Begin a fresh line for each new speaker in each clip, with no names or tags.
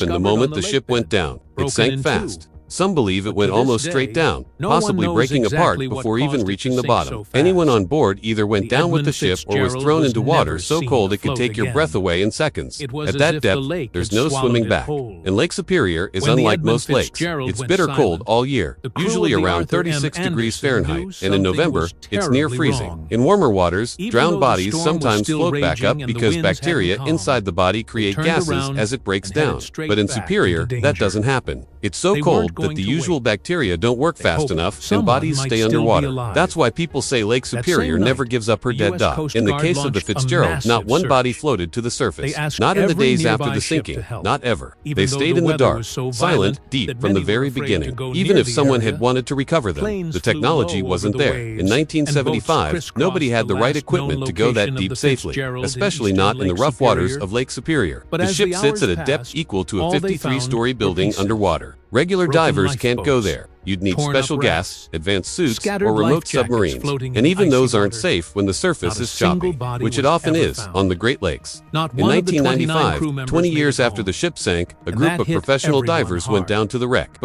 happened the moment the ship went down. It sank fast. Some believe it went almost straight down, possibly breaking apart before even reaching the bottom. Anyone on board either went down with the ship or was thrown into water so cold it could take your breath away in seconds. At that depth, there's no swimming back. And Lake Superior is unlike most lakes. It's bitter cold all year, usually around 36 degrees Fahrenheit, and in November, it's near freezing. In warmer waters, drowned bodies sometimes float back up because bacteria inside the body create gases as it breaks down. But in Superior, that doesn't happen. It's so cold, that the usual bacteria don't work fast enough and bodies stay underwater. That's why people say Lake Superior never gives up her dead dog. In the case of the Fitzgerald, not one body floated to the surface. Not in the days after the sinking, not ever. They stayed in the dark, silent, deep from the very beginning. Even if someone had wanted to recover them, the technology wasn't there. In 1975, nobody had the right equipment to go that deep safely, especially not in the rough waters of Lake Superior. The ship sits at a depth equal to a 53-story building underwater. Regular divers can't go there. You'd need special gas, advanced suits, or remote submarines. And even those aren't safe when the surface is choppy, which it often is on the Great Lakes. In 1995, 20 years after the ship sank, a group of professional divers went down to the wreck.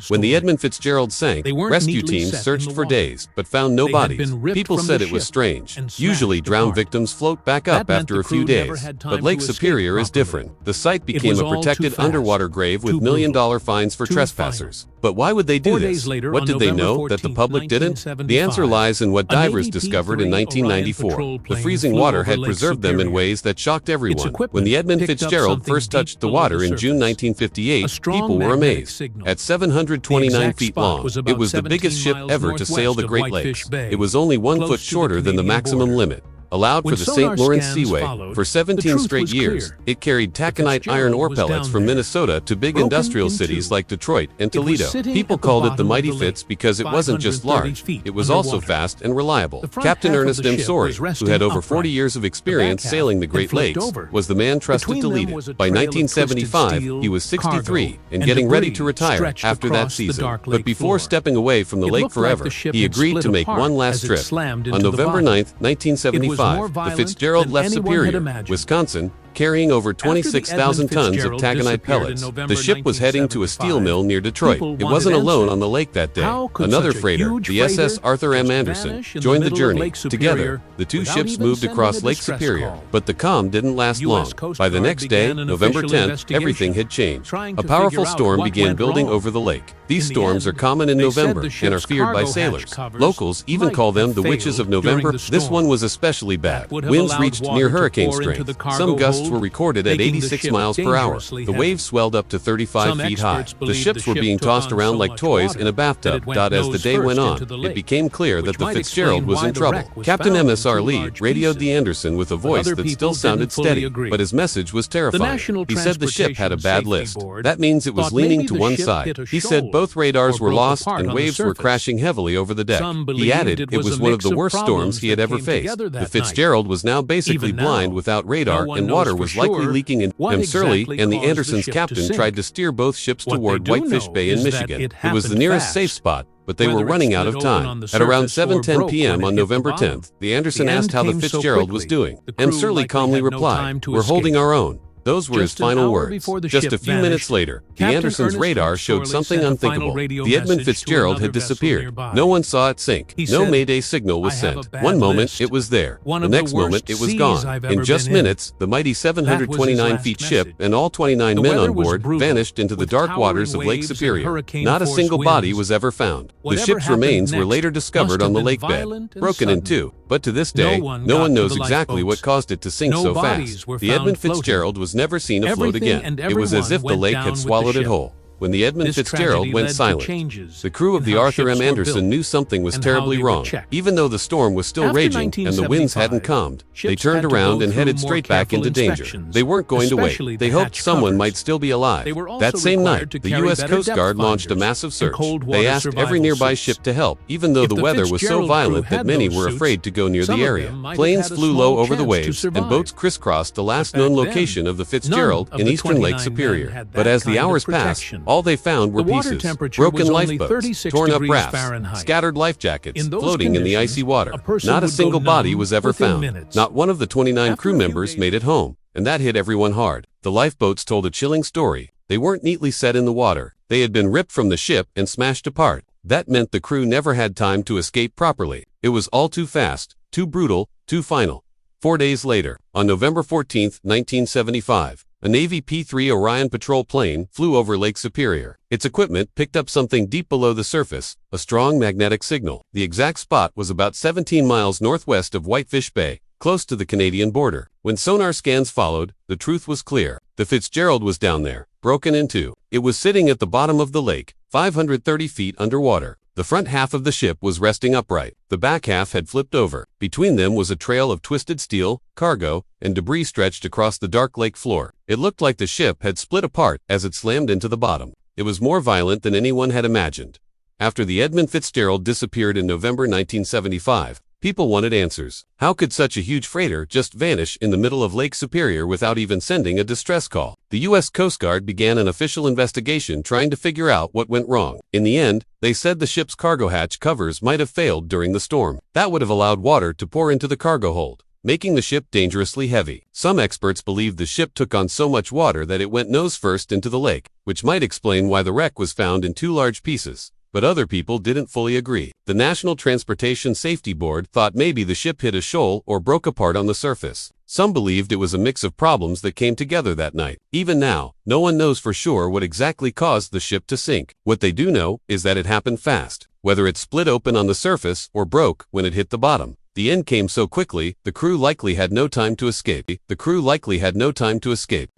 When the Edmund Fitzgerald sank, rescue teams searched for days, but found no bodies. People said it was strange. Usually drowned victims float back up after a few days. But Lake Superior is different. The site became a protected underwater grave with million-dollar fines for trespassers. But why would they do this? What did they know that the public didn't? The answer lies in what divers discovered in 1994. The freezing water had preserved them in ways that shocked everyone. When the Edmund Fitzgerald first touched the water in June 1958, people were amazed. At 729 feet long, it was the biggest ship ever to sail the Great Lakes. It was only 1 foot shorter than the maximum limit allowed for the St. Lawrence Seaway. For 17 straight years, it carried taconite iron ore pellets from Minnesota to big industrial cities like Detroit and Toledo. People called it the Mighty Fitz because it wasn't just large, it was also fast and reliable. Captain Ernest M. Sorey, who had over 40 years of experience sailing the Great Lakes, was the man trusted to lead it. By 1975, he was 63 and getting ready to retire after that season. But before stepping away from the lake forever, he agreed to make one last trip. On November 9, 1975, the Fitzgerald left Superior, Wisconsin, carrying over 26,000 tons of taconite pellets. The ship was heading to a steel mill near Detroit. It wasn't alone on the lake that day. Another freighter, the SS Arthur M. Anderson, joined the journey. Together, the two ships moved across Lake Superior. But the calm didn't last long. By the next day, November 10th, everything had changed. A powerful storm began building over the lake. These storms are common in November and are feared by sailors. Locals even call them the witches of November. This one was especially bad. Winds reached near hurricane strength. Some gusts were recorded at 86 miles per hour. The waves swelled up to 35 feet high. The ships were being tossed around like toys in a bathtub. As the day went on, it became clear that the Fitzgerald was in trouble. Captain MSR Lee radioed the Anderson with a voice that still sounded steady, but his message was terrifying. He said the ship had a bad list. That means it was leaning to one side. He said both radars were lost and waves were crashing heavily over the deck. He added it was one of the worst storms he had ever faced. The Fitzgerald was now basically blind without radar, and water was likely leaking in. Surly and the Anderson's captain tried to steer both ships toward Whitefish Bay in Michigan. It was the nearest safe spot, but they were running out of time. At around 7:10 p.m. on November 10th, the Anderson asked how the Fitzgerald was doing. M. Surly calmly replied, "We're holding our own." Those were his final words. Just a few minutes later, the Anderson's radar showed something unthinkable. The Edmund Fitzgerald had disappeared. No one saw it sink. No Mayday signal was sent. One moment, it was there. The next moment, it was gone. In just minutes, the mighty 729 feet ship and all 29 men on board vanished into the dark waters of Lake Superior. Not a single body was ever found. The ship's remains were later discovered on the lake bed, broken in two. But to this day, no one knows exactly what caused it to sink so fast. The Edmund Fitzgerald was never seen afloat again. It was as if the lake had swallowed it whole. When the Edmund Fitzgerald went silent, the crew of the Arthur M. Anderson knew something was terribly wrong. Even though the storm was still raging and the winds hadn't calmed, they turned around and headed straight back into danger. They weren't going to wait. They hoped someone might still be alive. That same night, the U.S. Coast Guard launched a massive search. They asked every nearby ship to help, even though the weather was so violent that many were afraid to go near the area. Planes flew low over the waves, and boats crisscrossed the last known location of the Fitzgerald in eastern Lake Superior. But as the hours passed, all they found were pieces, broken lifeboats, torn up rafts, scattered life jackets, floating in the icy water. Not a single body was ever found. Not one of the 29 crew members made it home, and that hit everyone hard. The lifeboats told a chilling story. They weren't neatly set in the water. They had been ripped from the ship and smashed apart. That meant the crew never had time to escape properly. It was all too fast, too brutal, too final. 4 days later, on November 14, 1975, a Navy P-3 Orion patrol plane flew over Lake Superior. Its equipment picked up something deep below the surface, a strong magnetic signal. The exact spot was about 17 miles northwest of Whitefish Bay, close to the Canadian border. When sonar scans followed, the truth was clear. The Fitzgerald was down there, broken in two. It was sitting at the bottom of the lake, 530 feet underwater. The front half of the ship was resting upright. The back half had flipped over. Between them was a trail of twisted steel, cargo, and debris stretched across the dark lake floor. It looked like the ship had split apart as it slammed into the bottom. It was more violent than anyone had imagined. After the Edmund Fitzgerald disappeared in November 1975, people wanted answers. How could such a huge freighter just vanish in the middle of Lake Superior without even sending a distress call? The U.S. Coast Guard began an official investigation trying to figure out what went wrong. In the end, they said the ship's cargo hatch covers might have failed during the storm. That would have allowed water to pour into the cargo hold, making the ship dangerously heavy. Some experts believe the ship took on so much water that it went nose first into the lake, which might explain why the wreck was found in two large pieces. But other people didn't fully agree. The National Transportation Safety Board thought maybe the ship hit a shoal or broke apart on the surface. Some believed it was a mix of problems that came together that night. Even now, no one knows for sure what exactly caused the ship to sink. What they do know is that it happened fast, whether it split open on the surface or broke when it hit the bottom. The end came so quickly, the crew likely had no time to escape.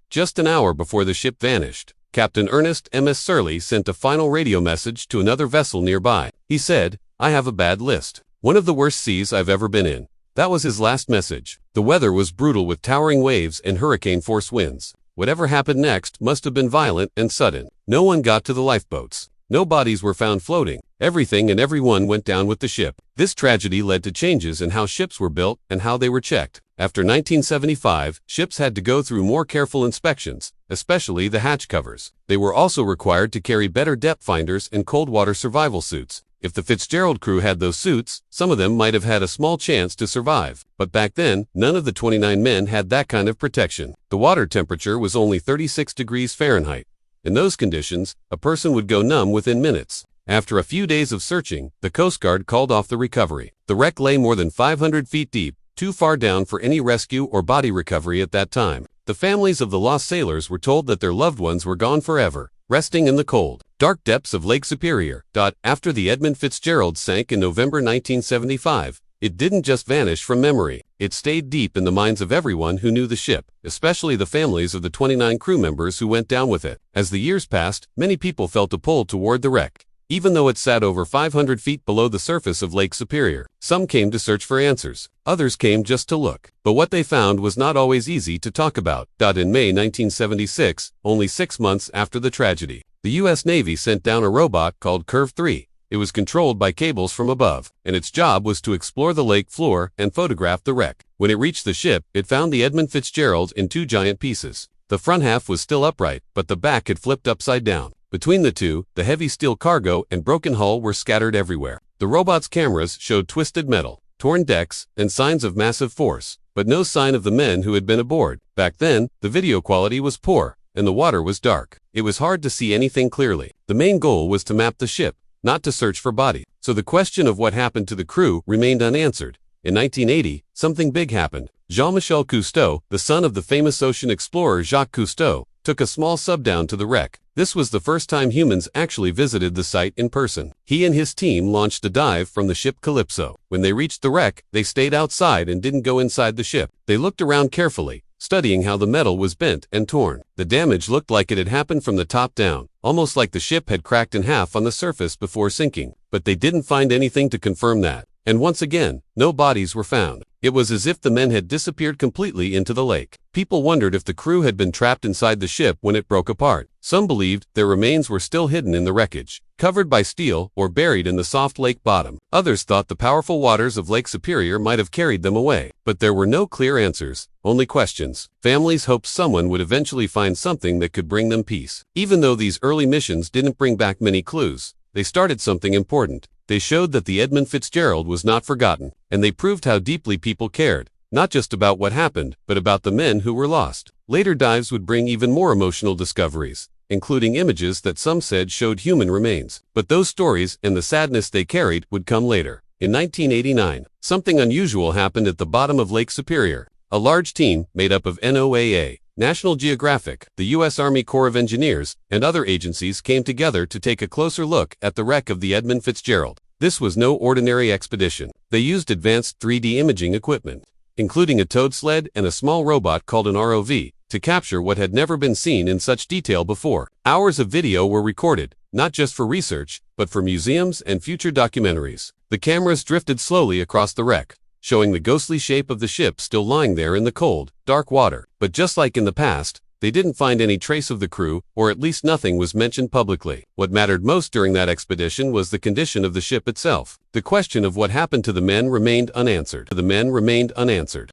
Just an hour before the ship vanished, Captain Ernest M.S. Surley sent a final radio message to another vessel nearby. He said, "I have a bad list. One of the worst seas I've ever been in." That was his last message. The weather was brutal with towering waves and hurricane-force winds. Whatever happened next must have been violent and sudden. No one got to the lifeboats. No bodies were found floating. Everything and everyone went down with the ship. This tragedy led to changes in how ships were built and how they were checked. After 1975, ships had to go through more careful inspections, especially the hatch covers. They were also required to carry better depth finders and cold water survival suits. If the Fitzgerald crew had those suits, some of them might have had a small chance to survive. But back then, none of the 29 men had that kind of protection. The water temperature was only 36 degrees Fahrenheit. In those conditions, a person would go numb within minutes. After a few days of searching, the Coast Guard called off the recovery. The wreck lay more than 500 feet deep, too far down for any rescue or body recovery at that time. The families of the lost sailors were told that their loved ones were gone forever, resting in the cold, dark depths of Lake Superior. After the Edmund Fitzgerald sank in November 1975, it didn't just vanish from memory. It stayed deep in the minds of everyone who knew the ship, especially the families of the 29 crew members who went down with it. As the years passed, many people felt a pull toward the wreck. Even though it sat over 500 feet below the surface of Lake Superior, some came to search for answers. Others came just to look. But what they found was not always easy to talk about. In May 1976, only 6 months after the tragedy, the U.S. Navy sent down a robot called Curve 3. It was controlled by cables from above, and its job was to explore the lake floor and photograph the wreck. When it reached the ship, it found the Edmund Fitzgerald in two giant pieces. The front half was still upright, but the back had flipped upside down. Between the two, the heavy steel cargo and broken hull were scattered everywhere. The robot's cameras showed twisted metal, torn decks, and signs of massive force, but no sign of the men who had been aboard. Back then, the video quality was poor, and the water was dark. It was hard to see anything clearly. The main goal was to map the ship, not to search for bodies. So the question of what happened to the crew remained unanswered. In 1980, something big happened. Jean-Michel Cousteau, the son of the famous ocean explorer Jacques Cousteau, took a small subdown to the wreck. This was the first time humans actually visited the site in person. He and his team launched a dive from the ship Calypso. When they reached the wreck, they stayed outside and didn't go inside the ship. They looked around carefully, studying how the metal was bent and torn. The damage looked like it had happened from the top down, almost like the ship had cracked in half on the surface before sinking. But they didn't find anything to confirm that. And once again, no bodies were found. It was as if the men had disappeared completely into the lake. People wondered if the crew had been trapped inside the ship when it broke apart. Some believed their remains were still hidden in the wreckage, covered by steel or buried in the soft lake bottom. Others thought the powerful waters of Lake Superior might have carried them away. But there were no clear answers, only questions. Families hoped someone would eventually find something that could bring them peace. Even though these early missions didn't bring back many clues, they started something important. They showed that the Edmund Fitzgerald was not forgotten, and they proved how deeply people cared, not just about what happened, but about the men who were lost. Later dives would bring even more emotional discoveries, including images that some said showed human remains. But those stories and the sadness they carried would come later. In 1989, something unusual happened at the bottom of Lake Superior. A large team made up of NOAA, National Geographic, the U.S. Army Corps of Engineers, and other agencies came together to take a closer look at the wreck of the Edmund Fitzgerald. This was no ordinary expedition. They used advanced 3D imaging equipment, including a towed sled and a small robot called an ROV, to capture what had never been seen in such detail before. Hours of video were recorded, not just for research, but for museums and future documentaries. The cameras drifted slowly across the wreck, showing the ghostly shape of the ship still lying there in the cold, dark water. But just like in the past, they didn't find any trace of the crew, or at least nothing was mentioned publicly. What mattered most during that expedition was the condition of the ship itself. The question of what happened to the men remained unanswered.